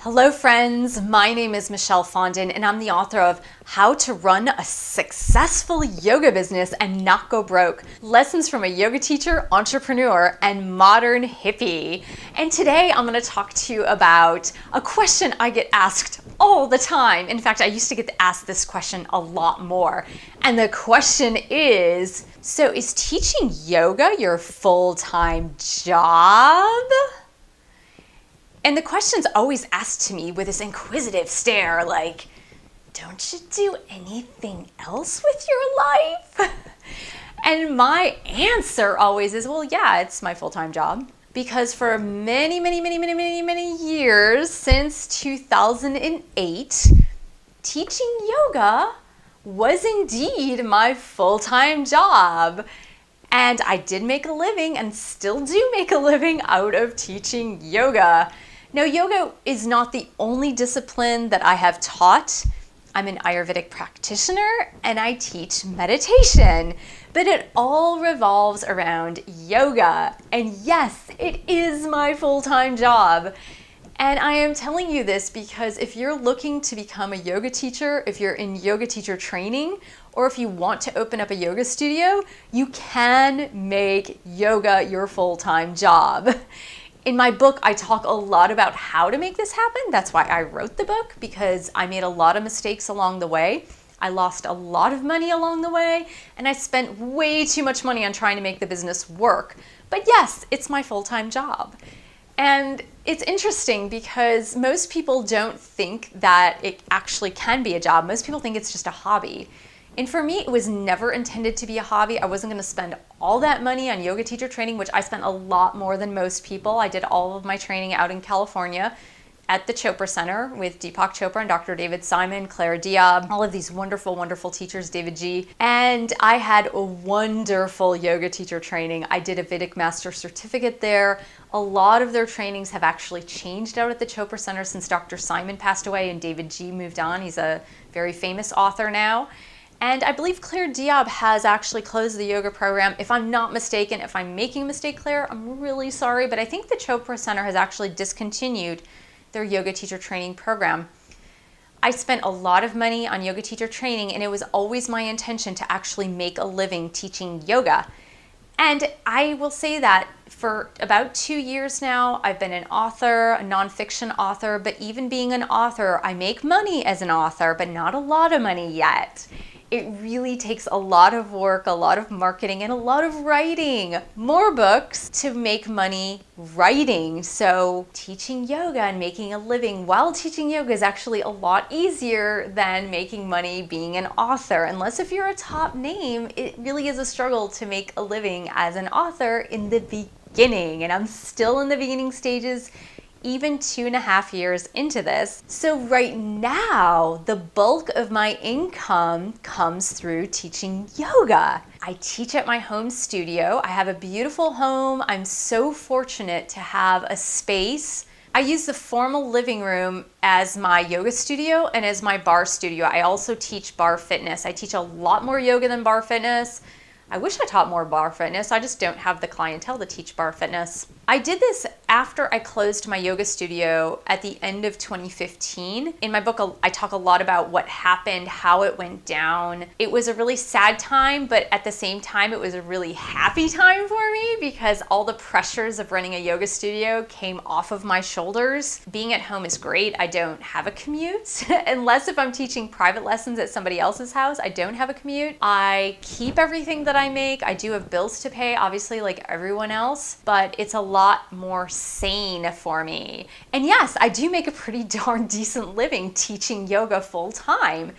Hello friends, my name is Michelle Fondin and I'm the author of How to Run a Successful Yoga Business and Not Go Broke, Lessons from a Yoga Teacher, Entrepreneur, and Modern Hippie. And today I'm going to talk to you about a question I get asked all the time. In fact, I used to get asked this question a lot more. And the question is, so is teaching yoga your full-time job? And the question's always asked to me with this inquisitive stare, like, don't you do anything else with your life? And my answer always is, well, yeah, it's my full-time job. Because for many years, since 2008, teaching yoga was indeed my full-time job. And I did make a living and still do make a living out of teaching yoga. Now, yoga is not the only discipline that I have taught. I'm an Ayurvedic practitioner and I teach meditation, but it all revolves around yoga. And yes, it is my full-time job. And I am telling you this because if you're looking to become a yoga teacher, if you're in yoga teacher training, or if you want to open up a yoga studio, you can make yoga your full-time job. In my book, I talk a lot about how to make this happen. That's why I wrote the book, because I made a lot of mistakes along the way. I lost a lot of money along the way, and I spent way too much money on trying to make the business work. But yes, it's my full-time job. And it's interesting because most people don't think that it actually can be a job. Most people think it's just a hobby. And for me, it was never intended to be a hobby. I wasn't going to spend all that money on yoga teacher training, which I spent a lot more than most people. I did all of my training out in California at the Chopra Center with Deepak Chopra and Dr. David Simon, Claire Diab, all of these wonderful, wonderful teachers, David G. And I had a wonderful yoga teacher training. I did a Vedic Master Certificate there. A lot of their trainings have actually changed out at the Chopra Center since Dr. Simon passed away and David G moved on. He's a very famous author now. And I believe Claire Diab has actually closed the yoga program. If I'm not mistaken, if I'm making a mistake, Claire, I'm really sorry, but I think the Chopra Center has actually discontinued their yoga teacher training program. I spent a lot of money on yoga teacher training, and it was always my intention to actually make a living teaching yoga. And I will say that for about 2 years now, I've been an author, a nonfiction author, but even being an author, I make money as an author, but not a lot of money yet. It really takes a lot of work, a lot of marketing, and a lot of writing. More books to make money writing. So teaching yoga and making a living while teaching yoga is actually a lot easier than making money being an author. Unless if you're a top name, it really is a struggle to make a living as an author in the beginning. And I'm still in the beginning stages, even 2.5 years into this. So right now, the bulk of my income comes through teaching yoga. I teach at my home studio. I have a beautiful home. I'm so fortunate to have a space. I use the formal living room as my yoga studio and as my bar studio. I also teach bar fitness. I teach a lot more yoga than bar fitness. I wish I taught more bar fitness. I just don't have the clientele to teach bar fitness. I did this after I closed my yoga studio at the end of 2015. In my book, I talk a lot about what happened, how it went down. It was a really sad time, but at the same time, it was a really happy time for me because all the pressures of running a yoga studio came off of my shoulders. Being at home is great. I don't have a commute. Unless if I'm teaching private lessons at somebody else's house, I don't have a commute. I keep everything that I make. I do have bills to pay, obviously, like everyone else, but it's a lot more sane for me. And yes, I do make a pretty darn decent living teaching yoga full time.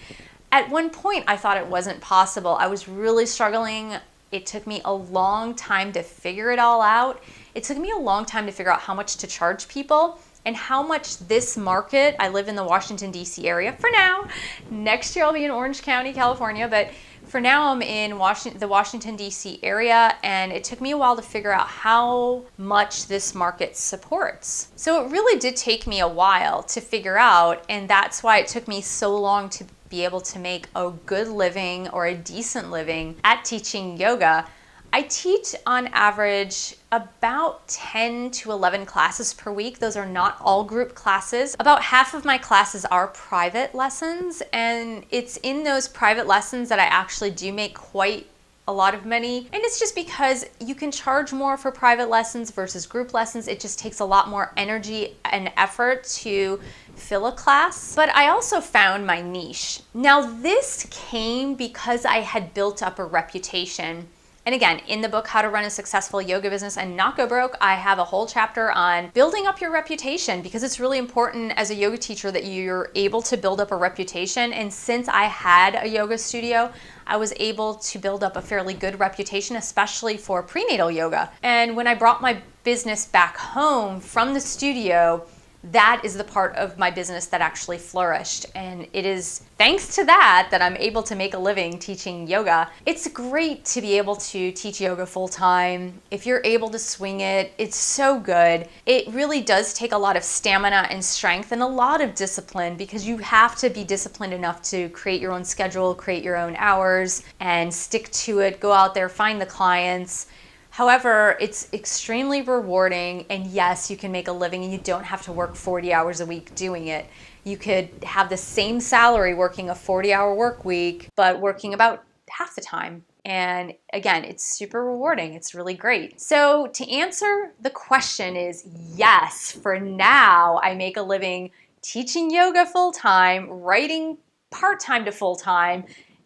At one point, I thought it wasn't possible. I was really struggling. It took me a long time to figure it all out. It took me a long time to figure out how much to charge people and how much this market, I live in the Washington, D.C. area for now. Next year, I'll be in Orange County, California, but for now I'm in the Washington, D.C. area, and it took me a while to figure out how much this market supports. So it really did take me a while to figure out, and that's why it took me so long to be able to make a good living or a decent living at teaching yoga. I teach on average about 10 to 11 classes per week. Those are not all group classes. About half of my classes are private lessons, and it's in those private lessons that I actually do make quite a lot of money. And it's just because you can charge more for private lessons versus group lessons. It just takes a lot more energy and effort to fill a class. But I also found my niche. Now, this came because I had built up a reputation. And again, in the book, How to Run a Successful Yoga Business and Not Go Broke, I have a whole chapter on building up your reputation, because it's really important as a yoga teacher that you're able to build up a reputation. And since I had a yoga studio, I was able to build up a fairly good reputation, especially for prenatal yoga. And when I brought my business back home from the studio, that is the part of my business that actually flourished. And it is thanks to that that I'm able to make a living teaching yoga. It's great to be able to teach yoga full time. If you're able to swing it, it's so good. It really does take a lot of stamina and strength and a lot of discipline, because you have to be disciplined enough to create your own schedule, create your own hours, and stick to it. Go out there, find the clients. However, it's extremely rewarding, and yes, you can make a living and you don't have to work 40 hours a week doing it. You could have the same salary working a 40-hour work week, but working about half the time. And again, it's super rewarding. It's really great. So to answer the question is yes, for now, I make a living teaching yoga full-time, writing part-time to full-time,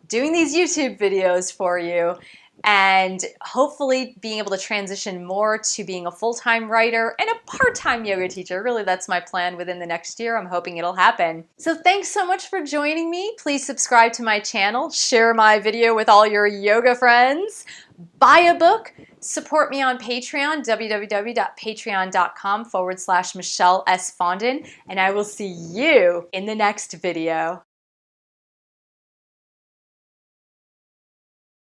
doing these YouTube videos for you, and hopefully being able to transition more to being a full-time writer and a part-time yoga teacher. Really, that's my plan within the next year. I'm hoping it'll happen. So thanks so much for joining me. Please subscribe to my channel, share my video with all your yoga friends, buy a book, support me on Patreon, www.patreon.com/Michelle S. Fondin, and I will see you in the next video.